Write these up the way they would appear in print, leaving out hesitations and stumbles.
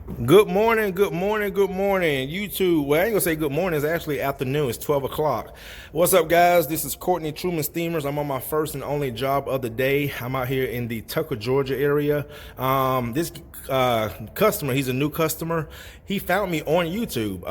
Good morning, good morning, good morning, YouTube. Well, I ain't gonna say good morning, it's actually afternoon, it's 12 o'clock. What's up, guys? This is Courtney Truman Steemers. I'm on my first and only job of the day. I'm out here in the Tucker, Georgia area. This customer, he's a new customer. He found me on YouTube.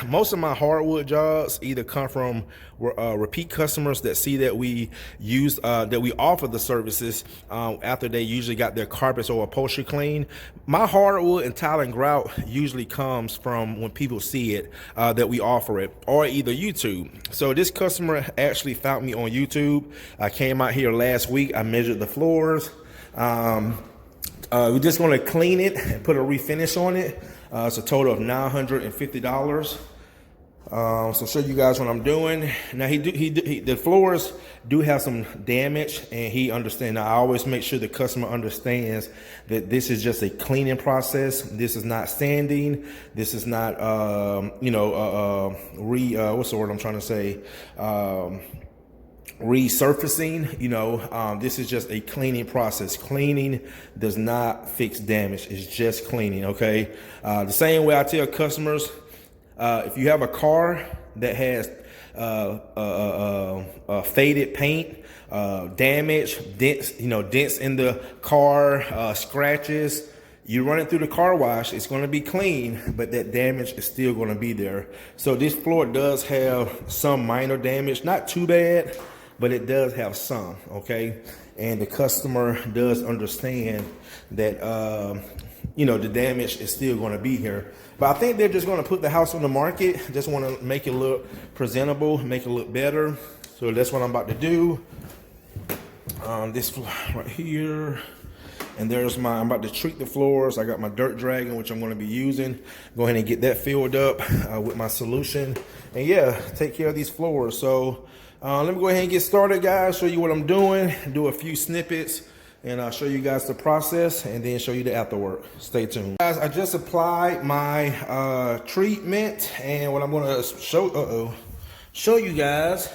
Most of my hardwood jobs either come from repeat customers that see that we offer the services after they usually got their carpets or upholstery clean. My hardwood and tile and grout usually comes from when people see it that we offer it, or either YouTube. So this customer actually found me on YouTube. I came out here last week. I measured the floors. We're just going to clean it and put a refinish on it. It's a total of $950. So show you guys what I'm doing. Now the floors do have some damage, and he understands. Now I always make sure the customer understands that this is just a cleaning process. This is not sanding. This is not what's the word I'm trying to say? Resurfacing. This is just a cleaning process. Cleaning does not fix damage. It's just cleaning. Okay. The same way I tell customers, if you have a car that has faded paint, damage, dents in the car, scratches, you run it through the car wash, it's going to be clean, but that damage is still going to be there. So this floor does have some minor damage, not too bad, but it does have some, okay? And the customer does understand that, the damage is still going to be here. But I think they're just going to put the house on the market. Just want to make it look presentable, make it look better. So that's what I'm about to do. This floor right here. And I'm about to treat the floors. I got my dirt dragon, which I'm going to be using. Go ahead and get that filled up with my solution. And yeah, take care of these floors. So let me go ahead and get started, guys. Show you what I'm doing. Do a few snippets. And I'll show you guys the process and then show you the after work. Stay tuned. Guys, I just applied my treatment, and what I'm gonna show you guys,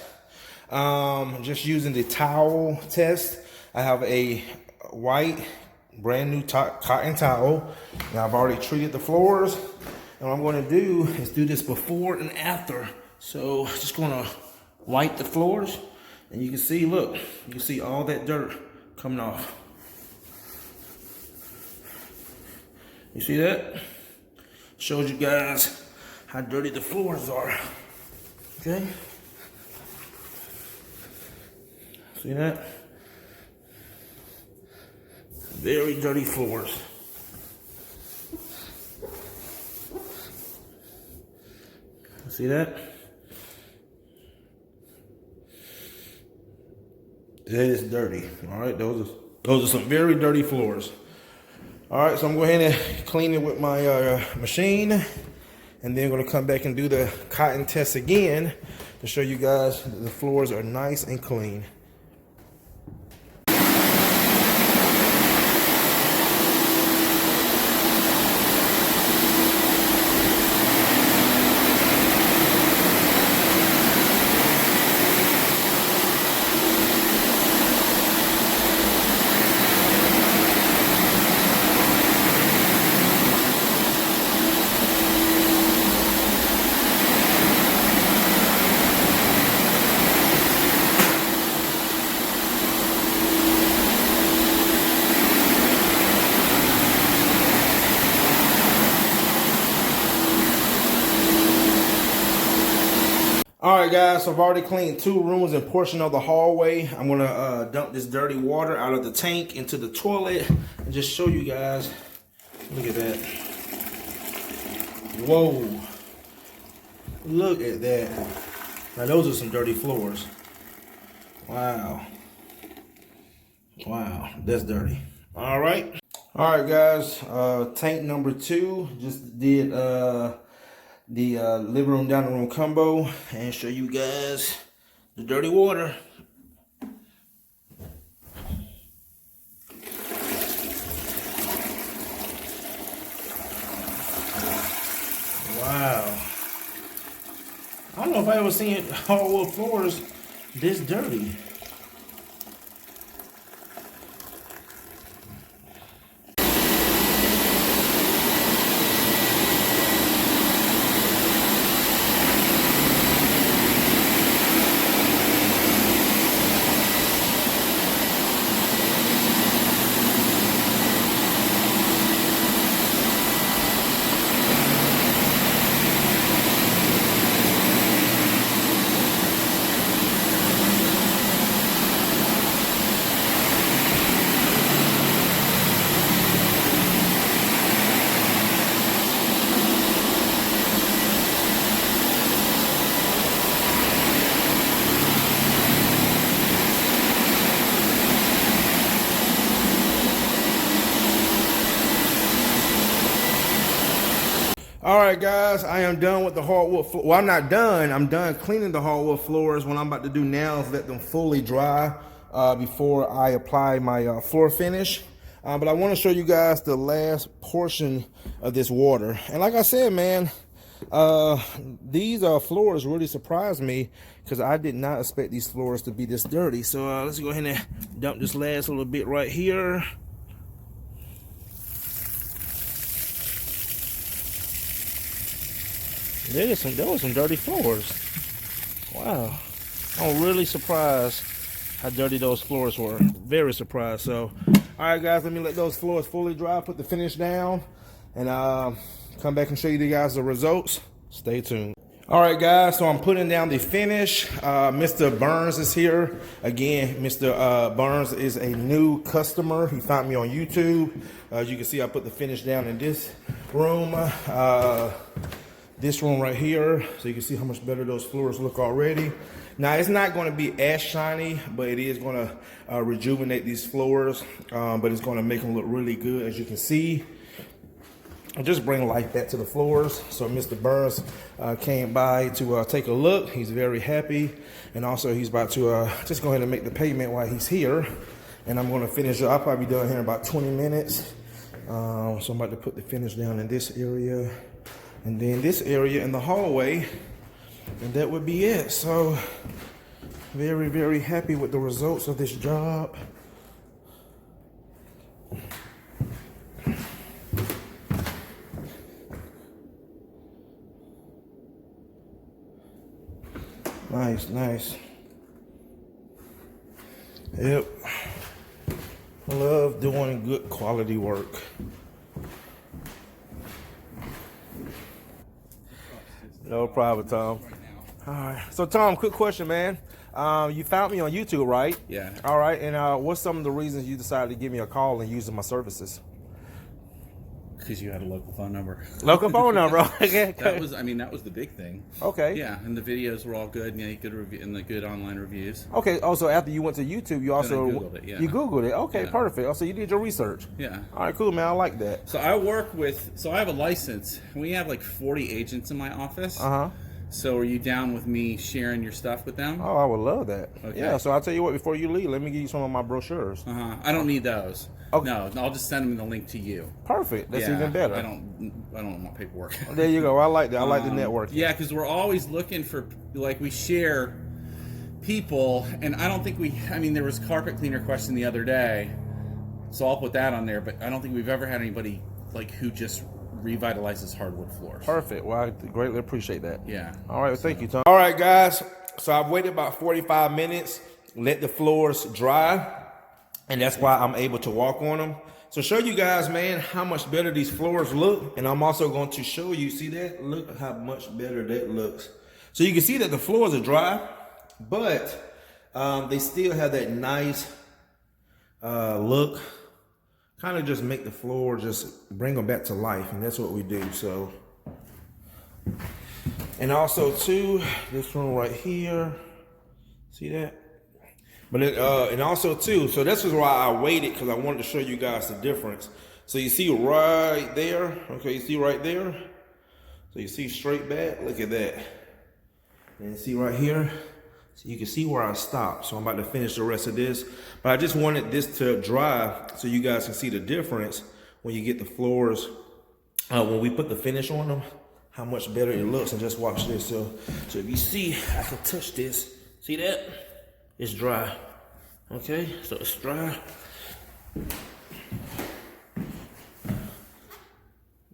just using the towel test. I have a white, brand new cotton towel. Now I've already treated the floors. And what I'm gonna do is do this before and after. So just gonna wipe the floors, and you can see, look, you can see all that dirt coming off. You see that? Shows you guys how dirty the floors are. Okay? See that? Very dirty floors. See that? That is dirty. All right, those are some very dirty floors. All right, so I'm going to clean it with my machine, and then I'm going to come back and do the cotton test again to show you guys that the floors are nice and clean. All right, guys, so I've already cleaned 2 rooms and portion of the hallway. I'm gonna dump this dirty water out of the tank into the toilet and just show you guys. Look at that. Whoa. Look at that. Now those are some dirty floors. Wow. Wow, that's dirty. All right. All right, guys, tank number 2. Just did the living room, dining room combo, and show you guys the dirty water. Wow. I don't know if I ever seen hardwood floors this dirty. All right, guys, I am done with the hardwood floor. Well, I'm not done. I'm done cleaning the hardwood floors. What I'm about to do now is let them fully dry before I apply my floor finish. But I want to show you guys the last portion of this water. And like I said, man, these floors really surprised me because I did not expect these floors to be this dirty. So let's go ahead and dump this last little bit right here. There were some dirty floors. Wow. I'm really surprised how dirty those floors were. Very surprised. So, all right, guys, let me let those floors fully dry, put the finish down, and come back and show you guys the results. Stay tuned. All right, guys, so I'm putting down the finish. Mr. Burns is here. Again, Mr. Burns is a new customer. He found me on YouTube. As you can see, I put the finish down in this room. This room right here, so you can see how much better those floors look already. Now, it's not going to be as shiny, but it is going to rejuvenate these floors, but it's going to make them look really good. As you can see, just bring life back to the floors. So Mr. Burns came by to take a look. He's very happy, and also he's about to just go ahead and make the payment while he's here. And I'm going to finish up. I'll probably be done here in about 20 minutes. So I'm about to put the finish down in this area, and then this area in the hallway, and that would be it. So very, very happy with the results of this job. Nice, nice. Yep. I love doing good quality work. No problem, Tom. All right. So, Tom, quick question, man. You found me on YouTube, right? Yeah. All right. And what's some of the reasons you decided to give me a call and using my services? Because you had a local phone number. Local phone number. That was the big thing. Okay. Yeah, and the videos were all good. And good review and the good online reviews. Okay. Also, after you went to YouTube, you also Googled it. Yeah. You Googled it. Okay, yeah. Perfect. Also, you did your research. Yeah. All right, cool, man. I like that. So I have a license. We have like 40 agents in my office. So are you down with me sharing your stuff with them? Oh, I would love that. Okay. Yeah. So I'll tell you what. Before you leave, let me give you some of my brochures. I don't need those. Okay. No, I'll just send them the link to you. Perfect. That's even better. I don't want paperwork. There you go. I like that. I like the networking. Yeah, because we're always looking for, like, we share people, and I don't think there was a carpet cleaner question the other day, so I'll put that on there, but I don't think we've ever had anybody, like, who just revitalizes hardwood floors. Perfect. Well, I greatly appreciate that. Yeah. All right. Well, thank you, Tom. All right, guys. So I've waited about 45 minutes, let the floors dry, and that's why I'm able to walk on them. So show you guys, man, how much better these floors look. And I'm also going to show you, see that? Look how much better that looks. So you can see that the floors are dry, but they still have that nice look. Kind of just make the floor, just bring them back to life. And that's what we do. So, and also too, this room right here, see that? But and also too, so this is why I waited, because I wanted to show you guys the difference. So you see right there, okay, you see right there? So you see straight back, look at that. And you see right here, so you can see where I stopped. So I'm about to finish the rest of this. But I just wanted this to dry so you guys can see the difference when you get the floors, when we put the finish on them, how much better it looks. And just watch this. So if you see, I can touch this. See that? It's dry. Okay, so it's dry.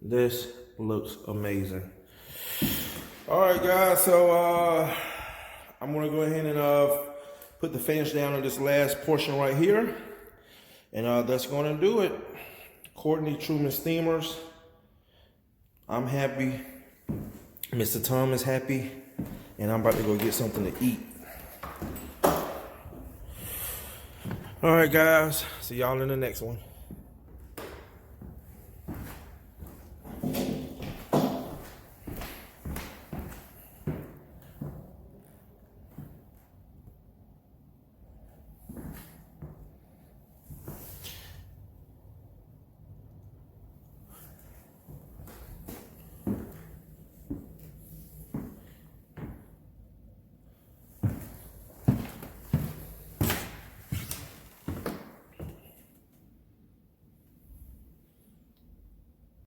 This looks amazing. All right, guys, so I'm gonna go ahead and put the finish down on this last portion right here. And that's gonna do it. Courtney, Truman Steemers. I'm happy. Mr. Tom is happy. And I'm about to go get something to eat. All right, guys. See y'all in the next one.